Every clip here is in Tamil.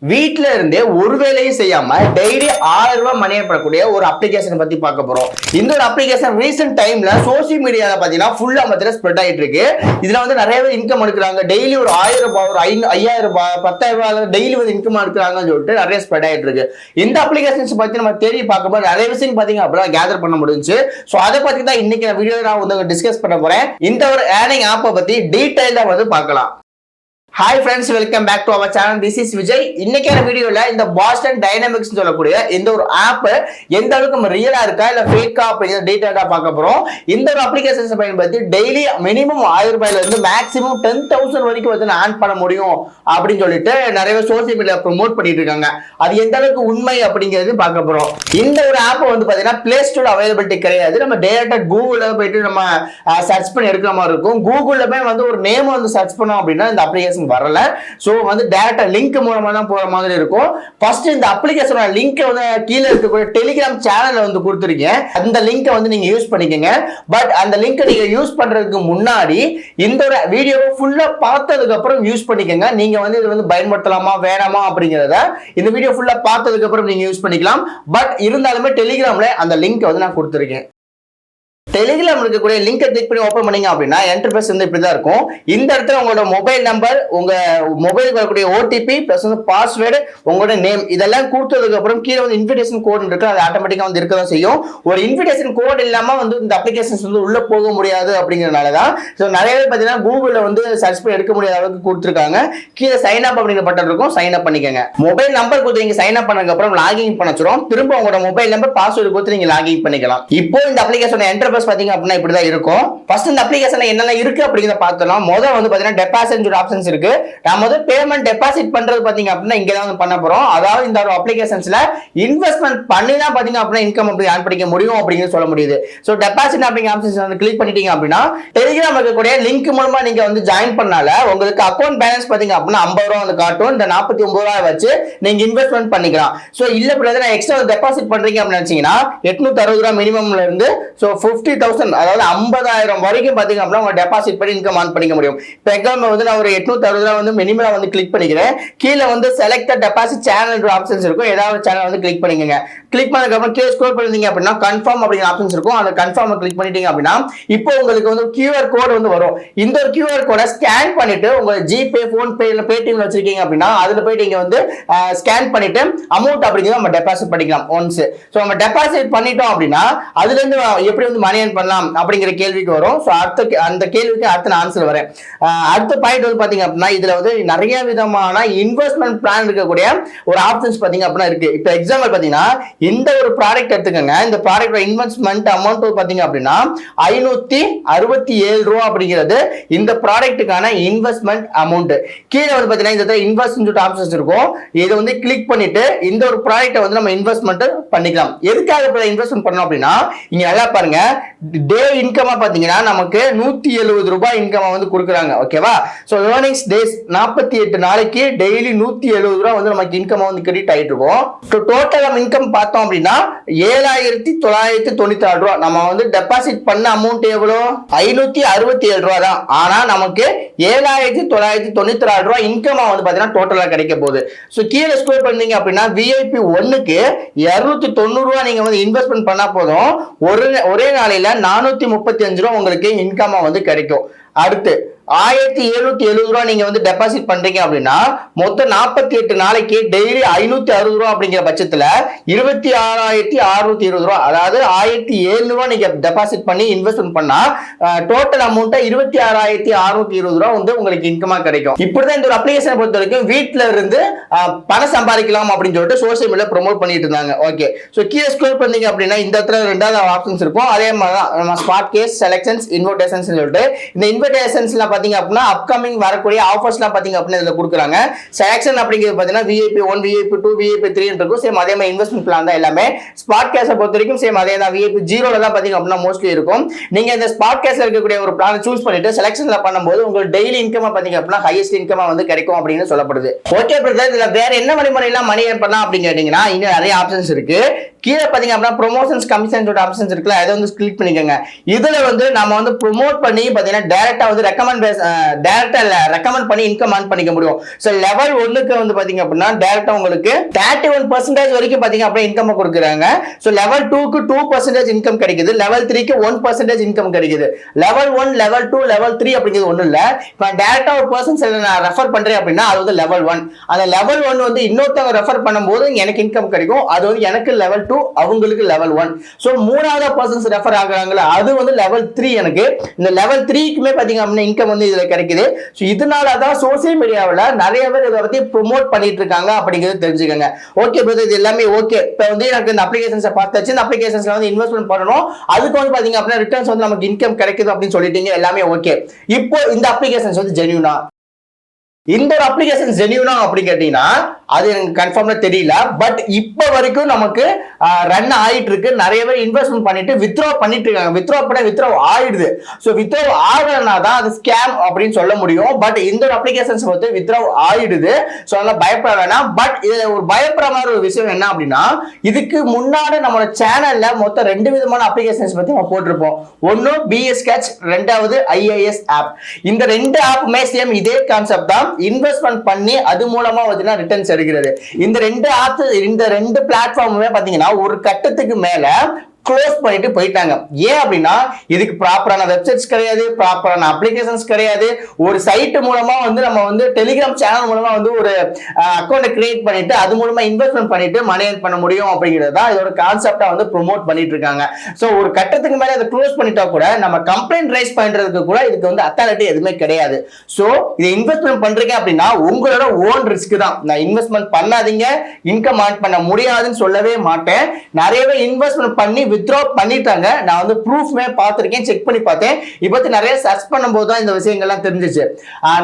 வீட்ல இருந்தே ஒரு வேலையும் செய்யாம டெய்லி 1000 ரூபாய் மணி பண்ணக்கூடிய ஒரு அப்ளிகேஷன் பத்தி பார்க்க போறோம். இந்த ஒரு அப்ளிகேஷன் ரீசெண்ட் டைம்ல சோசியல் மீடியால பாத்தீங்கன்னா ஃபுல்லா மத்தியில ஸ்ப்ரெட் ஆயிட்டு இருக்கு. இதுல வந்து நிறைய பேர் இன்கம் எடுக்கிறாங்க. டெய்லி ஒரு 1000 ரூபாய், ஒரு 5000 ரூபாய், 10000 ரூபாய் டெய்லி வந்து இன்கம் எடுக்கிறாங்கன்னு சொல்லிட்டு நிறைய ஸ்ப்ரெட் ஆயிட்டு இருக்கு. இந்த அப்ளிகேஷன்ஸ் பத்தி நம்ம தேடி பார்க்கும்போது நிறைய விஷயம் பாத்தீங்க அப்படின்னா கேதர் பண்ண முடிஞ்சு. சோ அதை பத்தி தான் இன்னைக்கு நான் வீடியோ நான் வந்து டிஸ்கஸ் பண்ண போறேன். இந்த ஒரு ஏர்னிங் ஆப்பை பத்தி டீடைலா வந்து பார்க்கலாம். Hi friends, welcome back to our channel. This is Vijay. இன்னைக்கான வீடியோல இந்த பாஸ்டன் டைனமிக்ஸ் சொல்லக்கூடிய இந்த ஒரு ஆப் எந்த அளவுக்கு நம்ம ரியலா இருக்கா இல்ல ஃபேக்கா அப்படிங்கிற டீடைலா பார்க்க போறோம். இந்த ஒரு அப்ளிகேஷன்ஸ் பயன்படுத்தி டெய்லி மினிமம் 1000 ரூபாயில இருந்து மேக்ஸிமம் 10,000 வரைக்கும் வந்து ஆன் பண்ண முடியும் அப்படின்னு சொல்லிட்டு நிறைய சோசியல் மீடியா ப்ரோமோட் பண்ணிட்டு இருக்காங்க. அது எந்த அளவுக்கு உண்மை அப்படிங்கிறது பார்க்க போறோம். இந்த ஒரு ஆப் வந்து பாத்தீங்கன்னா பிளே ஸ்டோர் அவைலபிலிட்டி கிடையாது. நம்ம டைரக்டா கூகுள்ல போயிட்டு நம்ம சர்ச் பண்ணி எடுக்கிற மாதிரி இருக்கும். கூகுள்ல போய் வந்து ஒரு நேம் வந்து சர்ச் பண்ணோம் அப்படின்னா இந்த அப்ளிகேஷன் வரல. சோ வந்து டைரக்டா லிங்க் மூலமா தான் போற மாதிரி இருக்கும். ஃபர்ஸ்ட் இந்த அப்ளிகேஷனோட லிங்க் வந்து கீழ இருக்கக்கூடிய டெலிகிராம் சேனல்ல வந்து கொடுத்திருக்கேன். அந்த லிங்கை வந்து நீங்க யூஸ் பண்ணிக்கங்க. பட் அந்த லிங்கை நீங்க யூஸ் பண்றதுக்கு முன்னாடி இந்த வீடியோவை ஃபுல்லா பார்த்ததுக்கு அப்புறம் யூஸ் பண்ணிக்கங்க. நீங்க வந்து இது வந்து பயன்படுத்தலாமா வேணாமா அப்படிங்கறத இந்த வீடியோ ஃபுல்லா பார்த்ததுக்கு அப்புறம் நீங்க யூஸ் பண்ணிக்கலாம். பட் இருந்தாலுமே டெலிகிராம்ல அந்த லிங்க் வந்து நான் கொடுத்திருக்கேன். டெலிகிராம் இருக்கக்கூடிய லிங்கை கிளிக் பண்ணி ஓபன் பண்ணீங்க அப்படின்னா இன்டர்ஃபேஸ் வந்து இப்படிதான் இருக்கும். இந்த இடத்துல உங்களோட மொபைல் நம்பர், உங்க மொபைலுக்கு வரக்கூடிய ஓடிபி பிளஸ் வந்து பாஸ்வேர்டு, உங்களோட நேம் இதெல்லாம் கொடுத்ததுக்கு அப்புறம் கீழே வந்து இன்விடேஷன் கோட் இருக்கு. அது ஆட்டோமேட்டிக்கா வந்து இருக்க தான் செய்யும். ஒரு இன்விடேஷன் கோட் இல்லாம வந்து இந்த அப்ளிகேஷன்ஸ் வந்து உள்ள போக முடியாது அப்படிங்கறதுனாலதான் நிறைய பேர் பாத்தீங்கன்னா கூகுள்ல வந்து சர்ச் பண்ணி எடுக்க முடியாத அளவுக்கு கொடுத்துருக்காங்க. கீழே சைன் அப் அப்படிங்கிற பட்டன் இருக்கும். சைன் அப் பண்ணிக்கங்க. மொபைல் நம்பர் கொடுத்து நீங்க சைன் அப் பண்ணதுக்கு அப்புறம் லாகின் பண்ண வச்சிரும். திரும்ப உங்களோட மொபைல் நம்பர் பாஸ்வேர்டு கொடுத்து நீங்க லாகின் பண்ணிக்கலாம். இப்போ இந்த அப்ளிகேஷன் இன்டர்ஃபேஸ் பாத்தீங்க அப்படின்னா இப்படிதான் இருக்கும். ஃபர்ஸ்ட் இந்த அப்ளிகேஷன்ல என்னென்ன இருக்கு அப்படிங்கறத பார்த்தலாம். முதல்ல வந்து பாத்தீங்கன்னா டெபாசிட் ஆப்ஷன்ஸ் இருக்கு. நாம வந்து பேமெண்ட் டெபாசிட் பண்றது பாத்தீங்க அப்படின்னா இங்க தான் பண்ண போறோம். அதாவது இந்த அப்ளிகேஷன்ஸ்ல இன்வெஸ்ட்மெண்ட் பண்ணி தான் பாத்தீங்க அப்படின்னா இன்கம் அப்படி ஆன் பண்ணிக்க முடியும் அப்படிங்கிறது சொல்ல முடியுது. சோ டெபாசிட் அப்படிங்கிற ஆப்ஷன்ஸ் வந்து கிளிக் பண்ணிட்டீங்க அப்படின்னா டெலிகிராம் இருக்கக்கூடிய லிங்க் மூலமா நீங்க வந்து ஜாயின் பண்ணால உங்களுக்கு அக்கௌண்ட் பேலன்ஸ் பாத்தீங்க அப்படின்னா 50 ரூபாய் வந்து காட்டும். இந்த 49 ரூபாய் வச்சு நீங்க இன்வெஸ்ட்மெண்ட் பண்ணிக்கலாம். சோ இல்ல பிரதர் நான் எக்ஸ்ட்ரா டெபாசிட் பண்றீங்க அப்படின்னு நினைச்சீங்கன்னா 860 ரூபாய் மினிமம்ல இருந்து 50,000 அதாவது 50,000 வரைக்கும் பாத்தீங்க அப்படின்னா உங்க டெபாசிட் பண்ணி இன்கம் ஆன் பண்ணிக்க முடியும். இப்போ எக்ஸாம்பிள் வந்து நான் ஒரு 860 ரூபாய் வந்து மினிமலா வந்து கிளிக் பண்ணிக்கிறேன். கீழே வந்து செலக்ட் டெபாசிட் சேனல் ஆப்ஷன்ஸ் இருக்கும். ஏதாவது சேனல் வந்து கிளிக் பண்ணிக்கங்க. கிளிக் பண்ணதுக்கு அப்புறம் கீழே ஸ்க்ரோல் பண்ணிருந்தீங்க அப்படின்னா கன்ஃபார்ம் அப்படிங்கிற ஆப்ஷன்ஸ் இருக்கும். அந்த கன்ஃபார்ம் கிளிக் பண்ணிட்டீங்க அப்படின்னா இப்போ உங்களுக்கு வந்து QR கோட் வந்து வரும். இந்த ஒரு QR கோடை ஸ்கேன் பண்ணிட்டு உங்க ஜிபே, போன்பே இல்ல பேடிஎம்ல வச்சிருக்கீங்க அப்படின்னா அதுல போயிட்டு நீங்க வந்து ஸ்கேன் பண்ணிட்டு அமௌண்ட் அப்படிங்கிறத நம்ம டெபாசிட் பண்ணிக்கலாம் ஒன்ஸ். சோ நம்ம டெபாசிட் பண்ணிட்டோம் அப்படின்னா அதுல இருந்து எப்படி வந்து மணி ஏர்ன் பண்ணலாம் அப்படிங்கிற கேள்விக்கு வரும். சோ அந்த கேள்விக்கு அடுத்த நான் ஆன்சர் வரேன். அடுத்த பாயிண்ட் வந்து பாத்தீங்க அப்படின்னா இதுல வந்து நிறைய விதமான இன்வெஸ்ட்மெண்ட் பிளான் இருக்கக்கூடிய ஒரு ஆப்ஷன்ஸ் பாத்தீங்க அப்படின்னா இருக்கு. இப்போ எக்ஸாம்பிள் பாத்தீங்கன்னா இந்த ஒரு ப்ராடக்ட் எடுத்துக்கோங்க. இந்த ப்ராடக்ட் இன்வெஸ்ட்மெண்ட் அமௌண்ட் பாத்தீங்க அப்படின்னா 567 ரூபாய் அப்படிங்கிறது இந்த ப்ராடக்ட்டுக்கான இன்வெஸ்ட்மெண்ட் அமௌண்ட். கீழே வந்து பாத்தீங்கன்னா இந்த இன்வெஸ்ட்மெண்ட் ஆப்ஷன்ஸ் இருக்கும். இதை வந்து கிளிக் பண்ணிட்டு இந்த ஒரு ப்ராடக்ட்டை வந்து நம்ம இன்வெஸ்ட்மெண்ட் பண்ணிக்கலாம். எதுக்காக இன்வெஸ்ட்மெண்ட் பண்ணோம் அப்படின்னா இங்க நல்லா பாருங்க, டே இன்கமா பாத்தீங்கன்னா நமக்கு 170 ரூபாய் இன்கம் வந்து கொடுக்குறாங்க. ஓகேவா? சோ ஏர்னிங்ஸ் டேஸ் 48 நாளைக்கு டெய்லி 170 ரூபாய் வந்து நமக்கு இன்கம் வந்து கிரெடிட் ஆயிட்டு இருக்கும். டோட்டல் இன்கம் பார்த்தோம் அப்படின்னா 7,996 ரூபாய். நம்ம வந்து டெபாசிட் பண்ண அமௌண்ட் எவ்வளவு? 567 ரூபாய் தான். ஆனா நமக்கு 7,996 ரூபாய் இன்கம் வந்து பாத்தீங்கன்னா டோட்டலா கிடைக்க போகுது. சோ கீழே ஸ்க்ரோல் பண்ணீங்க அப்படின்னா VIP 1க்கு 290 ரூபாய் நீங்க வந்து இன்வெஸ்ட்மெண்ட் பண்ணா போதும். ஒரே நாளையில 435 ரூபாய் உங்களுக்கு இன்கம் வந்து கிடைக்கும். அடுத்து 1,770 ரூபாய் நீங்க வந்து டெபாசிட் பண்றீங்க அப்படின்னா மொத்தம் 48 நாளைக்கு டெய்லி 560 ரூபாய் அப்படிங்கிற பட்சத்துல 26,620 ரூபாய், அதாவது 1,700 ரூபாய் நீங்க டெபாசிட் பண்ணி இன்வெஸ்ட்மெண்ட் பண்ணா டோட்டல் அமௌண்ட் 26,620 ரூபாய் வந்து உங்களுக்கு இன்கமா கிடைக்கும். இப்படிதான் இந்த ஒரு அப்ளிகேஷனை பொறுத்த வரைக்கும் வீட்டுல இருந்து பணம் சம்பாதிக்கலாம் அப்படின்னு சொல்லிட்டு சோசியல் மீடியா ப்ரோமோட் பண்ணிட்டு இருந்தாங்க. ஓகே, சோ கீழே ஸ்க்ரோல் பண்ணீங்க அப்படின்னா இந்த இடத்துல ரெண்டாவது ஆப்ஷன்ஸ் இருக்கும். அதே மாதிரி தான் நம்ம ஸ்பாட் கேஸ், செலக்ஷன்ஸ், இன்விடேஷன்ஸ் சொல்லிட்டு இந்த இன்விடேஷன்ஸ்ல பாத்தீங்க அப்படின்னா அப்கமிங் வரக்கூடிய ஆஃபர்ஸ்லாம் பாத்தீங்க அப்படின்னா இதுல கொடுக்குறாங்க. செலக்ஷன் அப்படிங்கிறது பாத்தீங்கன்னா VIP 1, VIP 2, VIP 3 இருக்கும். சேம் அதே மாதிரி இன்வெஸ்ட்மெண்ட் பிளான் தான் எல்லாமே. ஸ்பாட் கேஸை பொறுத்த வரைக்கும் சேம் அதே தான். VIP 0 தான் பாத்தீங்க அப்படின்னா மோஸ்ட்லி இருக்கும். நீங்க இந்த ஸ்பாட் கேஸ்ல இருக்கக்கூடிய ஒரு பிளான் சூஸ் பண்ணிட்டு செலக்ஷன்ல பண்ணும்போது உங்களுக்கு டெய்லி இன்கம் பாத்தீங்க அப்படின்னா ஹையஸ்ட் இன்கம் வந்து கிடைக்கும் அப்படின்னு சொல்லப்படுது. ஓகே பிரதர், இதுல வேற என்ன வழிமுறையெல்லாம் மணி ஏர்ன் பண்ணலாம் அப்படின்னு கேட்டீங்கன்னா இன்னும் நிறைய ஆப்ஷன்ஸ் இருக்கு. கீழே பாத்தீங்க அப்படின்னா ப்ரொமோஷன்ஸ் கமிஷன் ஆப்ஷன்ஸ் இருக்குல்ல, அதை வந்து கிளிக் பண்ணிக்கோங்க. இதுல வந்து நம்ம வந்து ப்ரொமோட் பண்ணி பாத்தீங்கன்னா டைரக்டா வந்து ரெக்கமெண்ட் பண்ணி இன்கம் ஆன் பண்ணிக்க முடியும். சோ லெவல் 1க்கு வந்து பாத்தீங்க அப்படின்னா டைரக்டா உங்களுக்கு 31% வரைக்கும் பாத்தீங்க அப்படின்னா இன்கம் கொடுக்குறாங்க. சோ லெவல் 2க்கு 2% இன்கம் கிடைக்குது, லெவல் 3க்கு 1% இன்கம் கிடைக்குது. லெவல் 1, லெவல் 2, லெவல் 3 அப்படிங்கிறது ஒண்ணும் இல்ல. இப்ப டைரக்டா ஒரு பர்சன்ஸ் நான் ரெஃபர் பண்றேன் அப்படின்னா அது வந்து லெவல் 1. அந்த லெவல் 1 வந்து இன்னொருத்தவங்க ரெஃபர் பண்ணும்போது எனக்கு இன்கம் கிடைக்கும். அது வந்து எனக்கு லெவல் 2, அவங்களுக்கு லெவல் 1. சோ மூணாவது பர்சன்ஸ் ரெஃபர் ஆகுறாங்களா, அது வந்து லெவல் 3. எனக்கு இந்த லெவல் 3க்குமே பாத்தீங்க அப்படின்னா இன்கம் வந்து இதுல கிடைக்குது. சோ இதனாலதான் சோசியல் மீடியாவில் நிறைய பேர் இதை பத்தி ப்ரொமோட் பண்ணிட்டு இருக்காங்க அப்படிங்கிறது தெரிஞ்சுக்கங்க. ஓகே பிரதர், இது எல்லாமே ஓகே. இப்ப வந்து எனக்கு இந்த அப்ளிகேஷன்ஸை பார்த்தாச்சு, இந்த அப்ளிகேஷன்ஸ்ல வந்து இன்வெஸ்ட்மெண்ட் பண்ணணும், அதுக்கு வந்து பாத்தீங்க அப்படின்னா ரிட்டர்ன்ஸ் வந்து நமக்கு இன்கம் கிடைக்குது அப்படின்னு சொல்லிட்டீங்க, எல்லாமே ஓகே. இப்போ இந்த அப்ளிகேஷன்ஸ் வந்து ஜென்யூனா, இந்த ஒரு அப்ளிகேஷன் ஜென்யூனா அப்படி கேட்டீங்கன்னா அது எனக்கு கன்ஃபார்மா தெரியல. பட் இப்ப வரைக்கும் நமக்கு ரன் ஆயிட்டு இருக்கு. நிறைய பேர் இன்வெஸ்ட்மெண்ட் பண்ணிட்டு வித்ட்ரா பண்ணிட்டு இருக்காங்க. வித்ட்ரா ஆயிடுது. சோ வித்ட்ரா ஆகலனா தான் அது ஸ்கேம் அப்படின்னு சொல்ல முடியும். பட் இந்த ஒரு அப்ளிகேஷன்ஸ் வந்து வித்ட்ரா ஆயிடுது. சோ அதனால பயப்பட வேணாம். பட் இதுல ஒரு பயப்படுற மாதிரி ஒரு விஷயம் என்ன அப்படின்னா, இதுக்கு முன்னாடி நம்ம சேனல்ல மொத்தம் 2 விதமான அப்ளிகேஷன்ஸ் பத்தி நம்ம போட்டிருப்போம். ஒன்னு BS Catch, ரெண்டாவது IAS ஆப். இந்த 2 ஆப்புமே சேம் இதே கான்செப்ட் தான். இன்வெஸ்ட்மெண்ட் பண்ணி அது மூலமா வந்து ரிட்டர்ன்ஸ் எடுக்கிறது. இந்த 2 ஆப், இந்த 2 பிளாட்ஃபார்முமே பாத்தீங்கன்னா ஒரு கட்டத்துக்கு மேல க்ளோஸ் பண்ணிட்டு போயிட்டாங்க. ஏன் அப்படின்னா இதுக்கு ப்ராப்பரான வெப்சைட்ஸ் கிடையாது, ப்ராப்பரான அப்ளிகேஷன்ஸ் கிடையாது. ஒரு சைட் மூலமா வந்து நம்ம வந்து டெலிகிராம் சேனல் மூலமா வந்து ஒரு அக்கௌண்ட் கிரியேட் பண்ணிட்டு அது மூலமா இன்வெஸ்ட்மெண்ட் பண்ணிட்டு மணி ஏர்ன் பண்ண முடியும் அப்படிங்கிறது தான் இதோட கான்செப்டா வந்து ப்ரோமோட் பண்ணிட்டு இருக்காங்க. சோ ஒரு கட்டத்துக்கு மேல அதை க்ளோஸ் பண்ணிட்டா கூட நம்ம கம்ப்ளைண்ட் ரைஸ் பண்றதுக்கு கூட இதுக்கு வந்து அத்தாரிட்டி எதுவுமே கிடையாது. சோ இதை இன்வெஸ்ட்மெண்ட் பண்றீங்க அப்படின்னா உங்களோட ஓன் ரிஸ்க் தான். நான் இன்வெஸ்ட்மெண்ட் பண்ணாதீங்க, இன்கம் ஆன் பண்ண முடியாதுன்னு சொல்லவே மாட்டேன். நிறையவே இன்வெஸ்ட்மெண்ட் பண்ணி வித்ட்ரா பண்ணிட்டாங்க. நான் வந்து ப்ரூஃப்மே பார்த்திருக்கேன், செக் பண்ணி பார்த்தேன். இப்போ நிறைய சர்ச் பண்ணும்போது தான் இந்த விஷயங்கள்லாம் தெரிஞ்சிச்சு.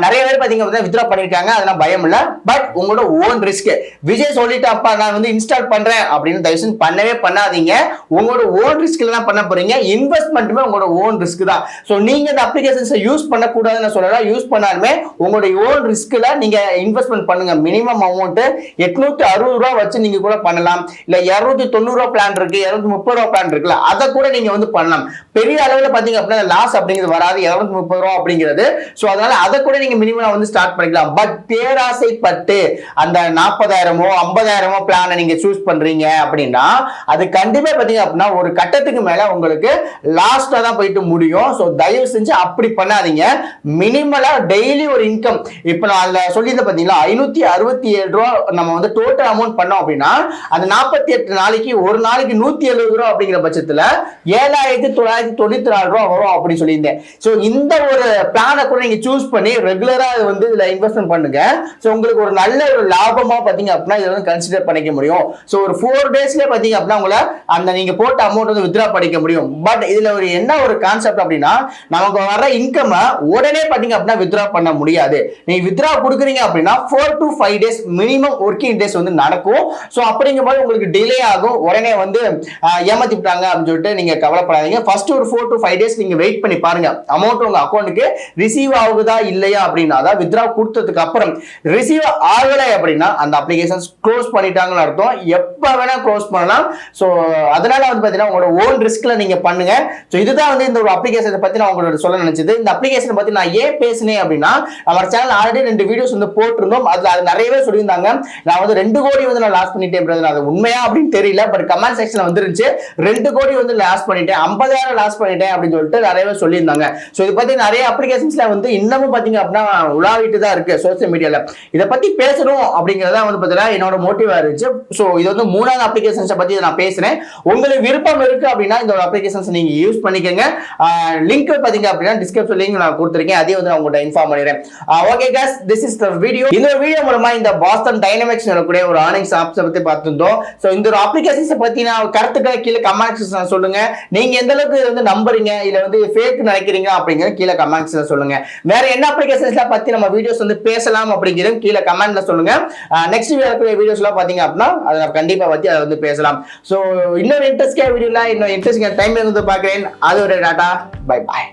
நிறைய பேர் பாத்தீங்கன்னா வித்ட்ரா பண்ணிருக்காங்க, அதெல்லாம் பயம் இல்ல. பட் உங்களோட ஓன் ரிஸ்க். விஜய் சொல்லிட்டாப்பா நான் வந்து இன்ஸ்டால் பண்றேன் அப்படின்னு தயவுசெய்து பண்ணவே பண்ணாதீங்க. உங்களோட ஓன் ரிஸ்க்ல தான் பண்ண போறீங்க. இன்வெஸ்ட்மெண்ட்டுமே உங்களோட ஓன் ரிஸ்க் தான். ஸோ நீங்க இந்த அப்ளிகேஷன்ஸை யூஸ் பண்ணக்கூடாதுன்னு சொல்லலாம். யூஸ் பண்ணாலுமே உங்களுடைய ஓன் ரிஸ்க்ல நீங்க இன்வெஸ்ட்மெண்ட் பண்ணுங்க. மினிமம் அமௌண்ட் 860 ரூபா வச்சு நீங்க கூட பண்ணலாம். இல்ல 290 ரூபா பிளான் இருக்கு, 230 ரூபா பிளான் இருக்குல்ல, அதை கூட நீங்க வந்து பண்ணலாம். பெரிய அளவுல பாத்தீங்க அப்படின்னா லாஸ் அப்படிங்கிறது வராது, 230 ரூபா அப்படிங்கிறது. சோ அதனால அதை கூட நீங்க மினிமம் வந்து ஸ்டார்ட் பண்ணிக்கலாம். பட் பேராசைப்பட்டு அந்த 40,000 50,000 பிளானை நீங்க சூஸ் பண்றீங்க அப்படின்னா அது கண்டிப்பா பாத்தீங்க அப்படின்னா ஒரு கட்டத்துக்கு மேல உங்களுக்கு லாஸ்டா தான் போயிட்டு முடியும். சோ தயவு செஞ்சு அப்படி பண்ணாதீங்க. மினிமலா டெய்லி ஒரு இன்கம், இப்ப நான் அதுல சொல்லியிருந்தேன் பாத்தீங்களா, 567 ரூபா நம்ம வந்து டோட்டல் அமௌண்ட் பண்ணோம் அப்படின்னா அந்த 48 நாளைக்கு ஒரு நாளைக்கு 170 ரூபா அப்படிங்கிற பட்சத்துல 7,994 ரூபா வரும் அப்படி சொல்லியிருந்தேன். சோ இந்த ஒரு பிளானை கூட நீங்க சூஸ் பண்ணி ரெகுலரா வந்து இதுல இன்வெஸ்ட்மெண்ட் பண்ணுங்க. சோ உங்களுக்கு ஒரு நல்ல ஒரு லாபமா பாத்தீங்க அப்படின்னா இதை வந்து கன்சிடர் பண்ணிக்க முடியும். சோ ஒரு 4 டேஸ்ல பாத்தீங்க அப்படின்னா உங்களை அந்த நீங்க போட்ட அமௌண்ட் வந்து வித்ட்ரா பண்ணிக்க முடியும். பட் இதுல ஒரு என்ன ஒரு கான்செப்ட் அப்படின்னா, நமக்கு வர இன்கம் உடனே பாத்தீங்க அப்படின்னா வித்ட்ரா பண்ண முடியாது. நீங்க வித்ட்ரா கொடுக்குறீங்க அப்படின்னா 4 to 5 days minimum working days வந்து நடக்கும். சோ அப்படிங்கும்போது உங்களுக்கு டிலே ஆகும். உடனே வந்து ஏமாத்தி அப்படின்னு சொல்லிட்டு நீங்க கவலைப்படாதீங்க. ஃபர்ஸ்ட் ஒரு 4 to 5 டேஸ் நீங்க வெயிட் பண்ணி பாருங்க. அமௌண்ட் உங்க அக்கௌண்ட்டுக்கு ரிசீவ் ஆகுதா இல்லையா அப்படின்னா, அதாவது வித்ட்ரா கொடுத்ததுக்கு அப்புறம் ரிசீவ் ஆகல அப்படின்னா அந்த அப்ளிகேஷன்ஸ் க்ளோஸ் பண்ணிட்டாங்கன்னு அர்த்தம். எப்ப வேணா க்ளோஸ் பண்ணலாம். சோ அதனால வந்து பாத்தீங்கன்னா உங்களோட ஓன் ரிஸ்க்ல நீங்க பண்ணுங்க. சோ இதுதான் வந்து இந்த ஒரு அப்ளிகேஷனை பத்தி நான் உங்களோட சொல்ல நினைச்சது. இந்த அப்ளிகேஷனை பத்தி நான் ஏன் பேசினேன் அப்படின்னா, நம்ம சேனல் ஆல்ரெடி 2 வீடியோஸ் வந்து போட்டிருந்தோம். அதுல அது நிறையவே சொல்லியிருந்தாங்க. நான் வந்து 2 கோடி வந்து நான் லாஸ் பண்ணிட்டேன். அது உண்மையா அப்படின்னு தெரியல. பட் கமெண்ட் செக்ஷன்ல வந்துருச்சு 2 கோடி வந்து லாஸ் பண்ணிட்டேன், 50,000 லாஸ் பண்ணிட்டேன் அப்படின்னு சொல்லிட்டு நிறையவே சொல்லியிருந்தாங்க. சோ இதை பத்தி நிறைய அப்ளிகேஷன்ஸ்ல வந்து இன்னமும் பாத்தீங்க அப்படின்னா உலாவிட்டு தான் இருக்கு சோசியல் மீடியால. இதை பத்தி பேசணும் அப்படிங்கறத வந்து பாத்தீங்கன்னா என்னோட மோட்டிவா இருந்துச்சு. சோ இது வந்து 3வது அப்ளிகேஷன்ஸ் பத்தி நான் பேசுறேன். உங்களுக்கு விருப்பம் இருக்கு அப்படின்னா இந்த அப்ளிகேஷன்ஸ் நீங்க யூஸ் பண்ணிக்கங்க. லிங்க் பாத்தீங்க அப்படின்னா டிஸ்கிரிப்ஷன் லிங்க் நான் கொடுத்திருக்கேன், அதையும் வந்து நான் உங்கள்ட்ட இன்ஃபார்ம் பண்ணிடுறேன். Okay guys, this is the video. இந்த வீடியோ மூலமா இந்த பாஸ்டன் டைனமிக்ஸ் கூட ஒரு earnings ஆப்ஸ் பத்தி பார்த்துட்டோம். சோ இந்த ஒரு அப்ளிகேஷன்ஸ் பத்தின கருத்துக்களை கீழே கமெண்ட் செக்ஷன்ல சொல்லுங்க. நீங்க எந்த அளவுக்கு வந்து நம்புறீங்க இல்ல வந்து ஃபேக் நினைக்கிறீங்க அப்படிங்கறது கீழே கமெண்ட்ஸ்ல சொல்லுங்க. வேற என்ன அப்ளிகேஷன்ஸ்ல பத்தி நம்ம வீடியோஸ் வந்து பேசலாம் அப்படிங்கறது கீழே கமெண்ட்ல சொல்லுங்க. நெக்ஸ்ட் வீடியோஸ்லாம் பாத்தீங்க அப்படின்னா அதை கண்டிப்பா பத்தி அதை வந்து பேசலாம். சோ இன்னொரு இன்ட்ரெஸ்டிங் வீடியோல இன்னொரு இன்ட்ரெஸ்டிங் டைம்ல வந்து பாக்குறேன். அது ஒரு டாடா, பை பை.